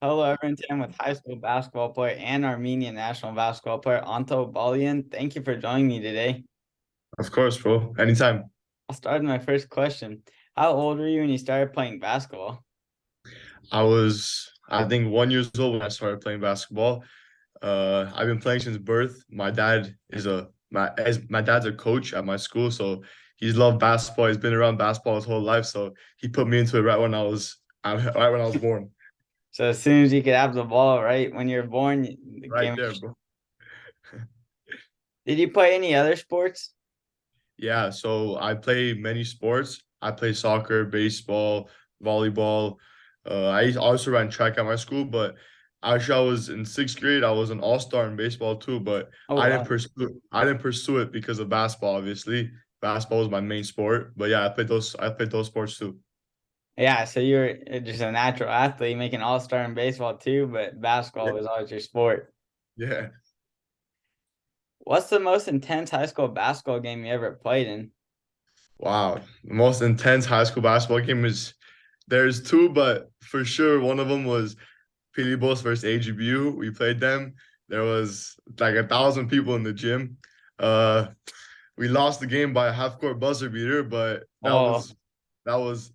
Hello, everyone. I'm with high school basketball player and Armenian national basketball player Anto Balian. Thank you for joining me today. Of course, bro. Anytime. I'll start with my first question. How old were you when you started playing basketball? I think 1 year old when I started playing basketball. I've been playing since birth. My dad's a coach at my school, so he's loved basketball. He's been around basketball his whole life, so he put me into it right when I was born. So as soon as you could have the ball, right when you're born, the Right game. there, bro. Did you play any other sports? Yeah, so I play many sports. I play soccer, baseball, volleyball. I also ran track at my school, but actually I was in sixth grade. I was an all-star in baseball too, but Oh wow. I didn't pursue it because of basketball, obviously. Basketball was my main sport. But yeah, I played those sports too. Yeah, so you're just a natural athlete, making all-star in baseball too, but basketball Yeah. was always your sport. Yeah. What's the most intense high school basketball game you ever played in? Wow. The most intense high school basketball game is there's two, but for sure one of them was Pilibos versus AGBU. We played them. There was like 1,000 people in the gym. Uh, we lost the game by a half court buzzer beater, but Oh, that was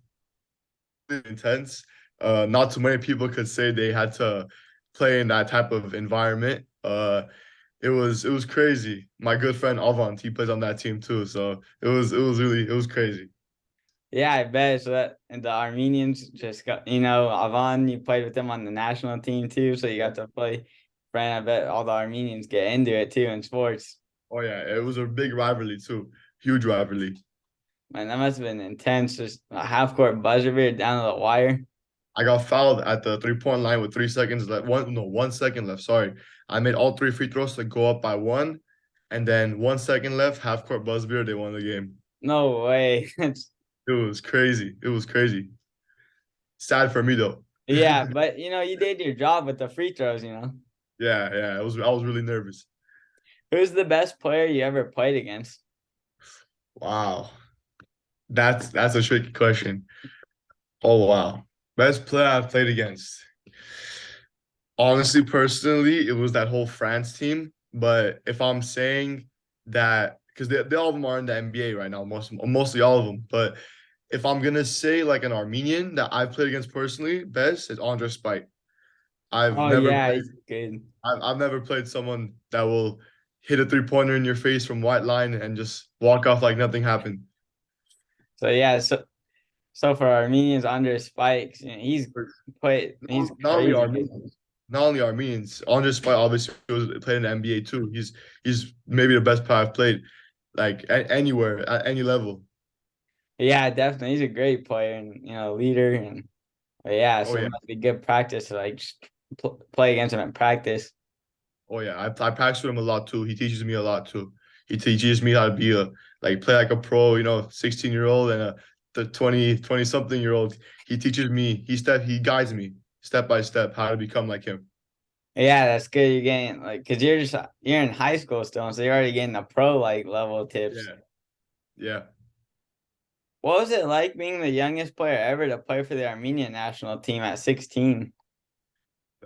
intense. Not too many people could say they had to play in that type of environment. It was crazy. My good friend Avant, he plays on that team too, so it was crazy. yeah, I bet. So that and the Armenians just got, Avan, you played with them on the national team too, so you got to play. Friend, I bet all the Armenians get into it too in sports. Oh yeah, it was a big rivalry too, huge rivalry. Man, that must have been intense. Just a half court buzzer beater down to the wire. I got fouled at the 3 point line with 3 seconds left. 1 second left. Sorry. I made all three free throws to go up by one. And then 1 second left, half court buzz beater, they won the game. No way. It was crazy. It was crazy. Sad for me though. Yeah, but you did your job with the free throws. Yeah. I was really nervous. Who's the best player you ever played against? Wow. That's a tricky question. Oh wow. Best player I've played against. Honestly, personally, it was that whole France team. But if I'm saying that, because they all of them are in the NBA right now, mostly all of them. But if I'm gonna say like an Armenian that I've played against personally, best is Andre Spite. I've Oh never yeah, played. he's good. I've never played someone that will hit a 3 pointer in your face from white line and just walk off like nothing happened. So yeah, so for Armenians under spikes, he's Not only crazy. Armenians, not only Armenians, Andre Spite obviously was played in the NBA too. He's maybe the best player I've played like anywhere at any level. Yeah, definitely. He's a great player and leader and but yeah, Oh so it yeah, must be good practice to like just play against him in practice. oh yeah. I practice with him a lot too. He teaches me a lot too. He teaches me how to be a like play like a pro, 16-year-old and the 20 something year old. He teaches me. He guides me step by step how to become like him. Yeah, that's good. You're getting like because you're in high school still, so you're already getting the pro like level tips. Yeah, yeah. What was it like being the youngest player ever to play for the Armenian national team at 16?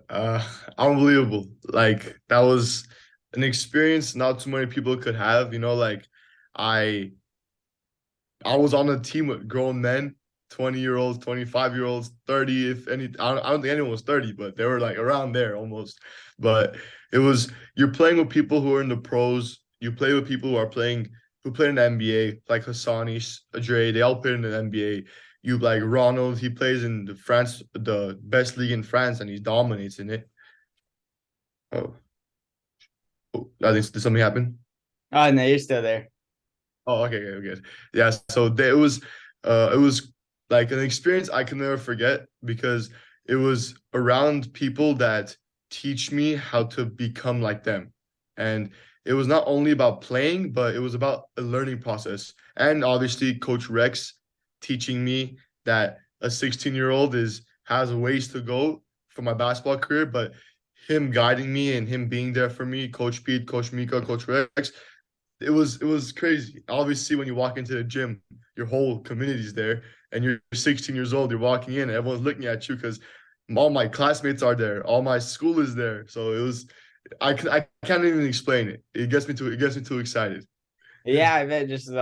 Uh, Unbelievable. Like that was an experience not too many people could have. Like I I was on a team with grown men, 20-year-olds, 25-year-olds, 30, if any. I don't think anyone was 30, but they were like around there almost. But you're playing with people who are in the pros. You play with people who play in the NBA, like Hassani, Dre, they all play in the NBA. You like Ronald, he plays in the best league in France, and he dominates in it. Oh, I think did something happen? Oh no, you're still there. Oh, okay, good. Yeah, so it was like an experience I can never forget because it was around people that teach me how to become like them. And it was not only about playing, but it was about a learning process. And obviously, Coach Rex teaching me that a 16-year-old is has a ways to go for my basketball career, but him guiding me and him being there for me, Coach Pete, Coach Mika, Coach Rex, it was crazy. Obviously, when you walk into the gym, your whole community's there, and you're 16 years old. You're walking in, and everyone's looking at you because all my classmates are there, all my school is there. So it was I can't even explain it. It gets me too excited. Yeah, I bet just the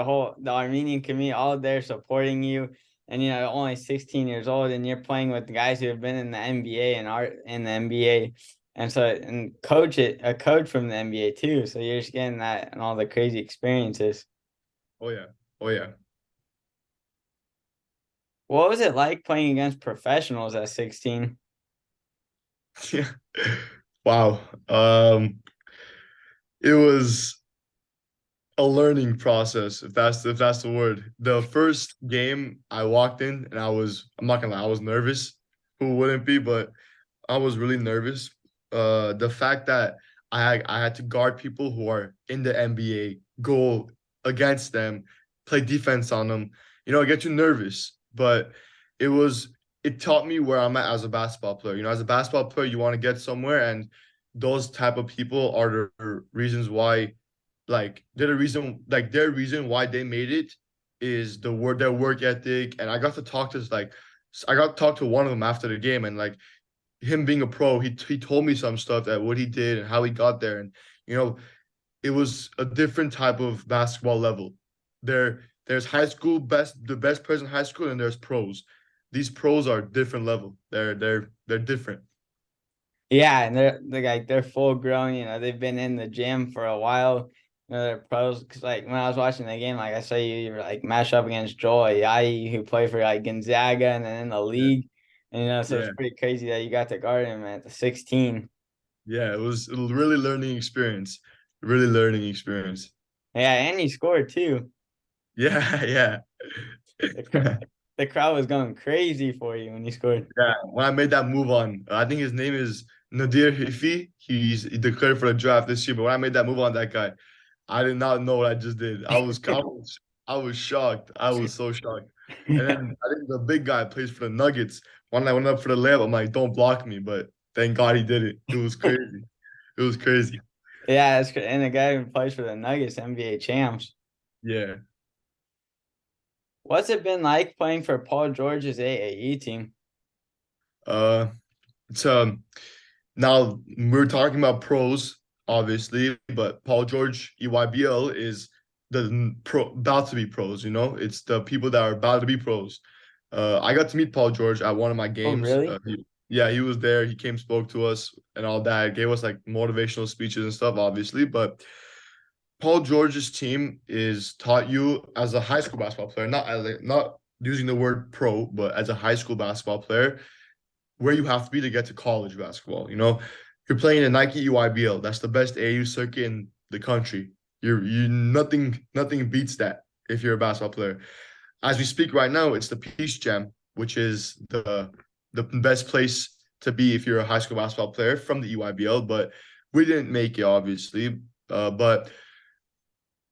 Armenian community all there supporting you, and only 16 years old, and you're playing with guys who have been in the NBA and art in the NBA, and so and a coach from the NBA too. So you're just getting that and all the crazy experiences. Oh yeah. Oh yeah. What was it like playing against professionals at 16? Yeah. Wow. It was a learning process, if that's the word. The first game I walked in and I'm not gonna lie, I was nervous. Who wouldn't be? But I was really nervous. The fact that I had to guard people who are in the NBA, go against them, play defense on them, it gets you nervous. But it was it taught me where I'm at as a basketball player. As a basketball player, you want to get somewhere, and those type of people are the reasons why, like their reason why they made it is their work ethic. And I got to talk to one of them after the game, and like him being a pro, he told me some stuff that what he did and how he got there, and you know, it was a different type of basketball level. There's the best players in high school, and there's pros. These pros are different level. They're different. Yeah, and they're full grown. They've been in the gym for a while. They're pros. Cause like when I was watching the game, like I saw you were like match up against Joel Ayayi, who played for like Gonzaga and then in the Yeah, league. And so it's yeah, pretty crazy that you got to guard him at the 16. yeah. It was a really learning experience. Really learning experience. Yeah, and he scored too. Yeah, yeah. The, cr- the crowd was going crazy for you when you scored. Yeah, when I made that move on, I think his name is Nadir Hifi. He declared for the draft this year. But when I made that move on that guy, I did not know what I just did. I was shocked. I was so shocked. And then I think the big guy plays for the Nuggets. When I went up for the layup, I'm like, don't block me. But thank God he did it. It was crazy. It was crazy. Yeah, and the guy who plays for the Nuggets, NBA champs. Yeah. What's it been like playing for Paul George's AAE team? Uh, it's Now we're talking about pros, obviously, but Paul George EYBL is the about to be pros. It's the people that are about to be pros. I got to meet Paul George at one of my Oh, games. really? Yeah, he was there. He came, spoke to us, and all that. Gave us like motivational speeches and stuff, obviously. But Paul George's team is taught you as a high school basketball player, not using the word pro, but as a high school basketball player where you have to be to get to college basketball. You're playing in Nike UIBL. That's the best AU circuit in the country. You nothing beats that if you're a basketball player. As we speak right now, it's the Peace Jam, which is the best place to be if you're a high school basketball player from the UIBL. But we didn't make it, obviously. But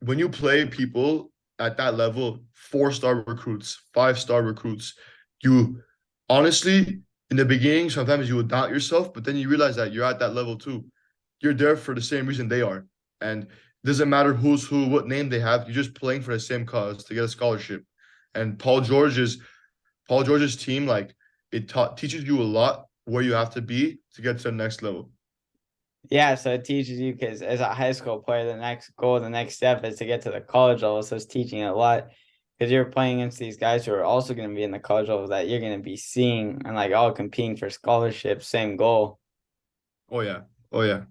when you play people at that level, 4-star recruits, 5-star recruits, you honestly, in the beginning, sometimes you would doubt yourself, but then you realize that you're at that level too. You're there for the same reason they are. And it doesn't matter who's who, what name they have, you're just playing for the same cause to get a scholarship. And Paul George's team, like teaches you a lot where you have to be to get to the next level. Yeah, so it teaches you because as a high school player, the next goal, the next step is to get to the college level. So it's teaching you a lot because you're playing against these guys who are also going to be in the college level that you're going to be seeing and like all competing for scholarships, same goal. Oh yeah. Oh yeah.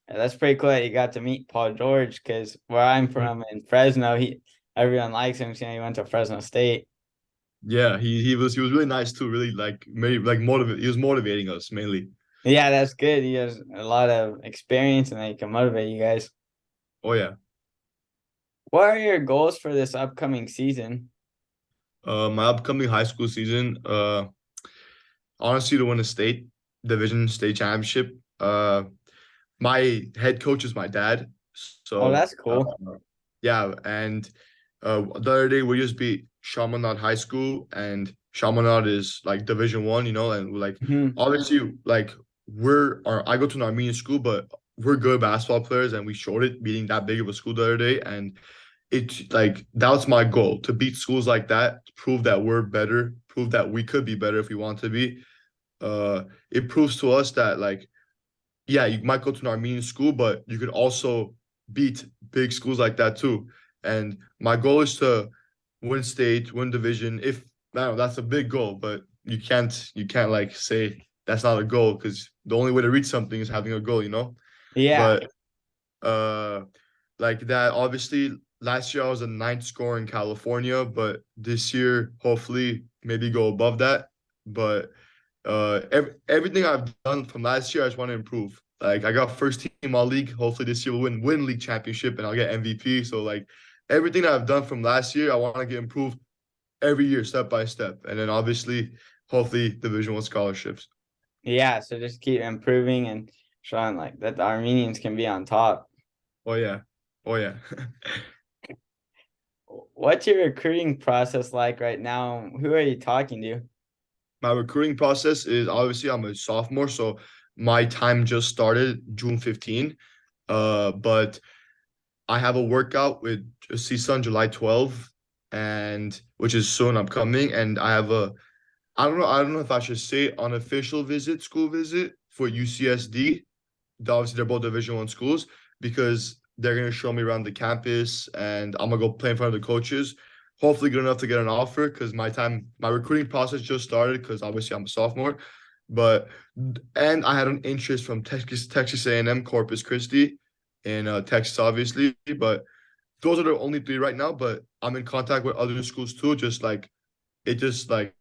Yeah, that's pretty cool that you got to meet Paul George because where I'm from in Fresno, everyone likes him. So, he went to Fresno State. Yeah, he was really nice too. Really like maybe like motivate. He was motivating us mainly. Yeah, that's good. He has a lot of experience and he can motivate you guys. Oh yeah. What are your goals for this upcoming season? My upcoming high school season, honestly, to win a state championship. My head coach is my dad, Oh, so that's cool. yeah. And the other day we just beat Chaminade High School, and Chaminade is like Division 1, and like Mhm. obviously like I go to an Armenian school, but we're good basketball players, and we showed it beating that big of a school the other day, and it's like that's my goal to beat schools like that, to prove that we're better, prove that we could be better if we want to be. it proves to us that like yeah, you might go to an Armenian school, but you could also beat big schools like that too. And my goal is to win state, win division. If I don't know, that's a big goal, but you can't like say that's not a goal because the only way to reach something is having a goal, you know? Yeah. But uh like that, obviously last year I was a ninth scorer in California, but this year hopefully maybe go above that. But everything I've done from last year, I just want to improve. Like I got first team all league. Hopefully this year we'll win league championship and I'll get MVP. So like everything that I've done from last year, I want to get improved every year, step by step. And then obviously, hopefully Division One scholarships. Yeah. So just keep improving and showing like that the Armenians can be on top. Oh yeah. Oh yeah. What's your recruiting process like right now? Who are you talking to? My recruiting process is obviously I'm a sophomore, so my time just started June 15. But I have a workout with CSUN July 12th, and which is soon upcoming. And I have a I don't know if I should say unofficial visit, school visit for UCSD. Obviously, they're both Division One schools because they're gonna show me around the campus, and I'm gonna go play in front of the coaches. Hopefully, good enough to get an offer because my recruiting process just started because obviously I'm a sophomore, but and I had an interest from Texas A&M Corpus Christi in Texas, obviously, but those are the only three right now. But I'm in contact with other schools too, just like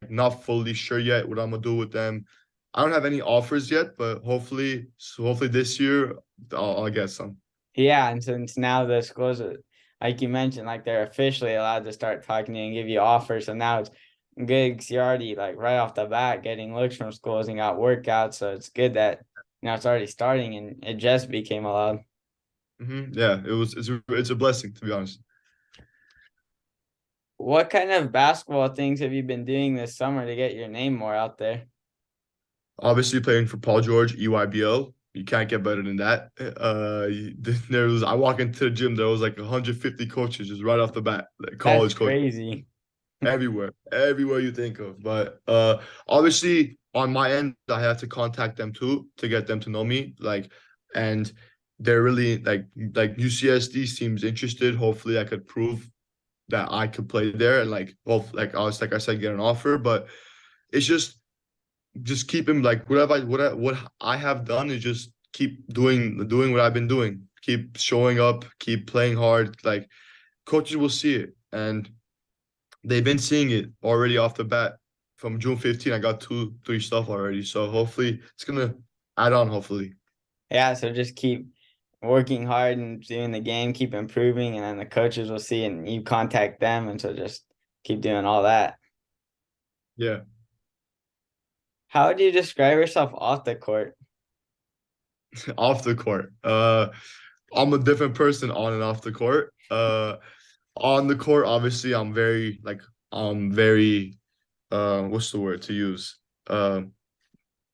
not fully sure yet what I'm gonna do with them. I don't have any offers yet, but hopefully this year I'll get some. Yeah, and since now the schools are, like you mentioned, like they're officially allowed to start talking to you and give you offers, so now it's good because you're already like right off the bat getting looks from schools and got workouts, so it's good that it's already starting and it just became allowed. Yeah, it's a blessing to be honest. What kind of basketball things have you been doing this summer to get your name more out there? Obviously playing for Paul George, EYBL. You can't get better than that. I walk into the gym, there was like 150 coaches just right off the bat, like That's college coaches. crazy. Everywhere you think of. But obviously on my end, I had to contact them too to get them to know me. And they're really like UCSD seems interested. Hopefully, I could prove that I could play there and like both like I said, get an offer. But it's just keep him like what I have done is just keep doing what I've been doing. Keep showing up, keep playing hard. Like coaches will see it and they've been seeing it already off the bat. From June 15, I got two, three stuff already. So hopefully it's gonna add on, hopefully. Yeah, so just keep working hard and doing the game, keep improving, and then the coaches will see and you contact them, and so just keep doing all that. Yeah. How would you describe yourself off the court? Off the court. I'm a different person on and off the court. On the court, obviously I'm very what's the word to use? I'm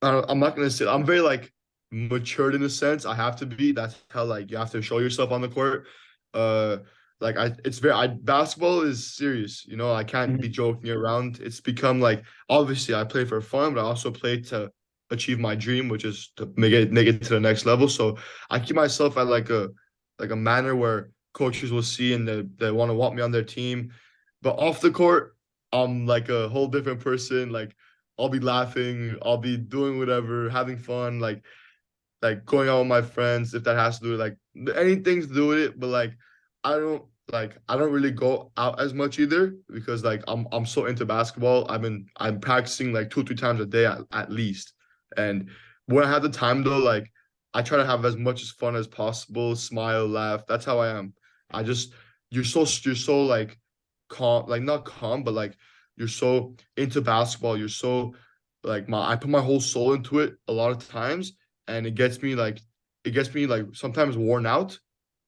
not gonna say I'm very like matured in a sense. I have to be. That's how like you have to show yourself on the court. Uh, like it's very. Basketball is serious. You know, I can't be Mhm. joking around. It's become like obviously I play for fun, but I also play to achieve my dream, which is to make it to the next level. So I keep myself at like a manner where coaches will see and they want me on their team. But off the court, I'm like a whole different person. Like I'll be laughing, I'll be doing whatever, having fun, like going out with my friends if that has to do with like anything to do with it. But I don't really go out as much either because like I'm so into basketball. I'm practicing like 2, 3 times a day at least. And when I have the time though, like I try to have as much as fun as possible, smile, laugh. That's how I am. I just you're so like calm, like not calm, but like you're so into basketball. You're so like my I put my whole soul into it a lot of times and it gets me like sometimes worn out.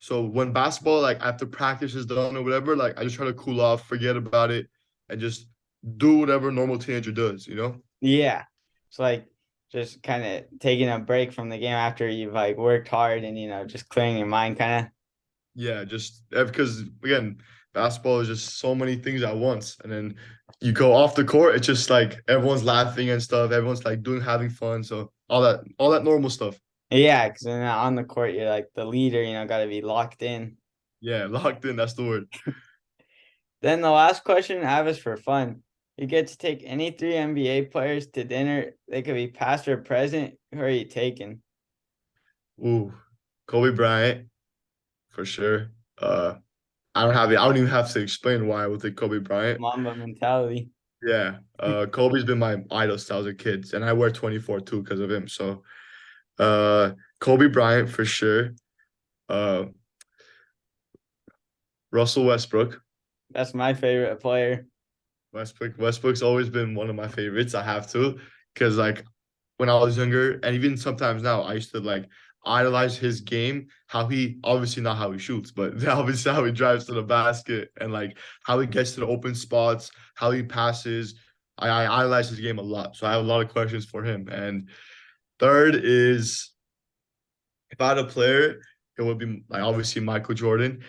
So when basketball, like after practice is done or whatever, like I just try to cool off, forget about it, and just do whatever normal teenager does, you know? Yeah. So like just kind of taking a break from the game after you've like worked hard and just clearing your mind kind of. Yeah, just because again, basketball is just so many things at once. And then you go off the court, it's just like everyone's laughing and stuff. Everyone's like having fun. So all that normal stuff. Yeah, because on the court, you're like the leader, got to be locked in. Yeah, locked in. That's the word. Then the last question I have is for fun. You get to take any three NBA players to dinner. They could be past or present. Who are you taking? Ooh, Kobe Bryant for sure. I don't even have to explain why I would take Kobe Bryant. Mamba mentality. Yeah. Kobe's been my idol since I was a kid, and I wear 24 too because of him. So Kobe Bryant for sure. Uh Russell Westbrook. That's my favorite player. Westbrook's always been one of my favorites. I have to, because like when I was younger, and even sometimes now, I used to like idolize his game. How he obviously not how he shoots, but obviously how he drives to the basket and like how he gets to the open spots, how he passes. I idolize his game a lot, so I have a lot of questions for him. And third is if I had a player, it would be like obviously Michael Jordan.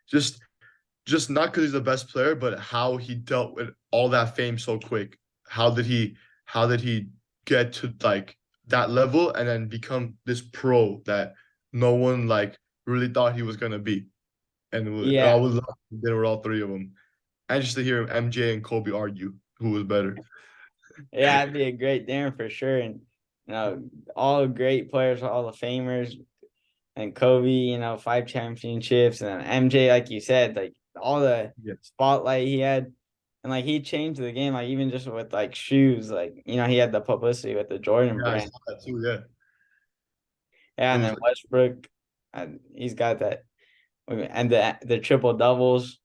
Just just not because he's the best player, but how he dealt with all that fame so quick. How did he how did he get to like that level and then become this pro that no one like really thought he was gonna be? And I Yeah. would love there were all three of them. And just to hear MJ and Kobe argue who was better. Yeah, it'd be a great dinner for sure. And all great players, all the famers, and Kobe, 5 championships, and then MJ, like you said, like all the Yeah. spotlight he had, and like he changed the game, like even just with like shoes, like he had the publicity with the Jordan Yeah, I brand. saw that too. Yeah. Yeah, It and was then Westbrook, he's got that, and the triple doubles.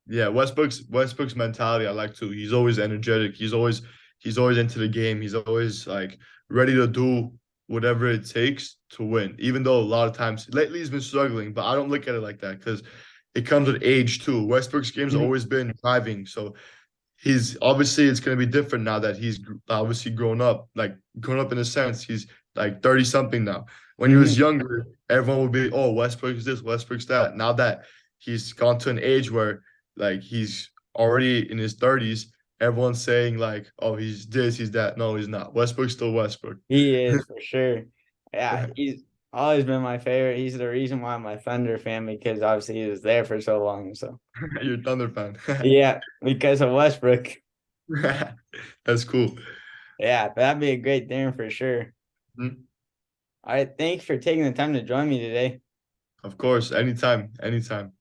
Yeah, Westbrook's mentality I like too. He's always energetic. He's always into the game. He's always like ready to do whatever it takes to win. Even though a lot of times lately he's been struggling, but I don't look at it like that because it comes with age too. Westbrook's game's Mhm. always been driving, so he's obviously it's going to be different now that he's obviously grown up in a sense. He's like 30 something now. When he was Mhm. younger, everyone would be, oh, Westbrook's this, Westbrook's that. Now that he's gone to an age where like he's already in his 30s, everyone's saying like, oh, he's this, he's that. No, he's not. Westbrook's still Westbrook. He is for sure. Yeah, he's always been my favorite. He's the reason why I'm a Thunder fan because obviously he was there for so long. So You're a Thunder fan. yeah, because of Westbrook. That's cool. Yeah, that'd be a great dinner for sure. Mhm. All right, thanks for taking the time to join me today. Of course, anytime, anytime.